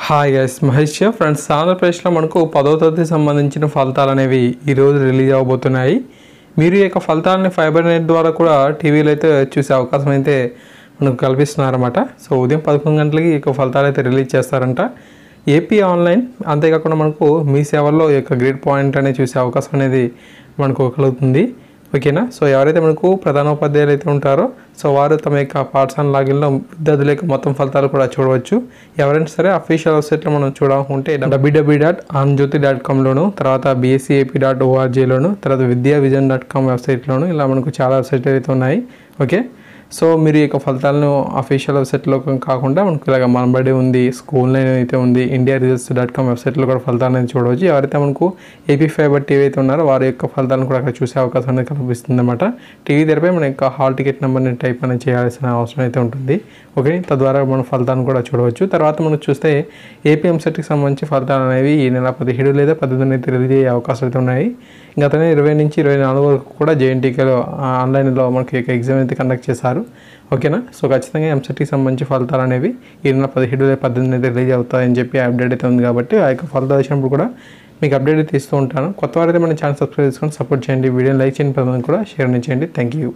Hi guys, Mahesh friends. ఆంధ్రప్రదేశ్లో మనకు 10వ తరగతికి సంబంధించిన ఫలితాలు అనేవి ఈరోజు రిలీజ్ అవ్వబోతున్నాయి. మీరు ఈ యొక్క ఫలితాలని ఫైబర్ నెట్ ద్వారా కూడా టీవీలో అయితే చూసే అవకాశం అయితే మనకు కల్పిస్తున్నారన్నమాట. సో ఉదయం 11 గంటలకి ఈ యొక్క ఫలితాలు అయితే రిలీజ్ చేస్తారంట. ఏపీ ఆన్లైన్, అంతేకాకుండా మనకు మీ సేవల్లో ఈ యొక్క గ్రేడ్ పాయింట్ అనేది చూసే అవకాశం అనేది మనకు కలుగుతుంది. ఓకేనా. సో ఎవరైతే మనకు ప్రధానోపాధ్యాయులు అయితే ఉంటారో సో వారు తమ యొక్క పాఠశాల లాగిన్లో విద్యార్థుల యొక్క మొత్తం ఫలితాలు కూడా చూడవచ్చు. ఎవరైనా సరే అఫీషియల్ వెబ్సైట్లో మనం చూడాలనుకుంటే www.anjyoti.comలోను, తర్వాత bscap.orgలోను, తర్వాత vidyavision.com వెబ్సైట్లోను, ఇలా మనకు చాలా వెబ్సైట్లు అయితే ఉన్నాయి. ఓకే. సో మీరు ఈ యొక్క ఫలితాలను అఫీషియల్ వెబ్సైట్లో కాకుండా మనకు ఇలాగ మనబడి ఉంది, స్కూల్ లైన్ అయితే ఉంది, indiaresults.com వెబ్సైట్లో కూడా ఫలితాలను చూడవచ్చు. ఎవరైతే మనకు ఏపీ ఫైబర్ టీవీ అయితే ఉన్నారో వారి యొక్క ఫలితాలను కూడా అక్కడ చూసే అవకాశం అనేది కల్పిస్తుంది అన్నమాట. టీవీ తెరపై మన యొక్క హాల్ టికెట్ నెంబర్ని టైప్ అనేది చేయాల్సిన అవసరం అయితే ఉంటుంది. ఓకే. తద్వారా మనం ఫలితాలను కూడా చూడవచ్చు. తర్వాత మనం చూస్తే ఏపీ ఎంసెట్కి సంబంధించి ఫలితాలు అనేవి ఈ నెల 17 లేదా 18 అయితే రిలీజ్ అయ్యే అవకాశాలు అయితే ఉన్నాయి. గతనే 20 నుంచి 24 వరకు కూడా జేఎన్టీకేలో ఆన్లైన్లో మనకి ఎగ్జామ్ అయితే కండక్ట్ చేశారు. ఓకేనా. సో ఖచ్చితంగా ఎంసెట్కి సంబంధించి ఫలితాలు అనేవి ఈ నెల 17 లేదా 18 అయితే రిలీజ్ అవుతాయని చెప్పి అప్డేట్ అయితే ఉంది. కాబట్టి ఆ యొక్క ఫలితాలు వచ్చినప్పుడు కూడా మీకు అప్డేట్ అయితే ఇస్తూ ఉంటాను. కొత్త వారైతే మన ఛానల్ సబ్స్క్రైబ్ చేసుకొని సపోర్ట్ చేయండి. వీడియోని లైక్ చేయండి, ప్రజలను కూడా షేర్ చేయండి. Thank you.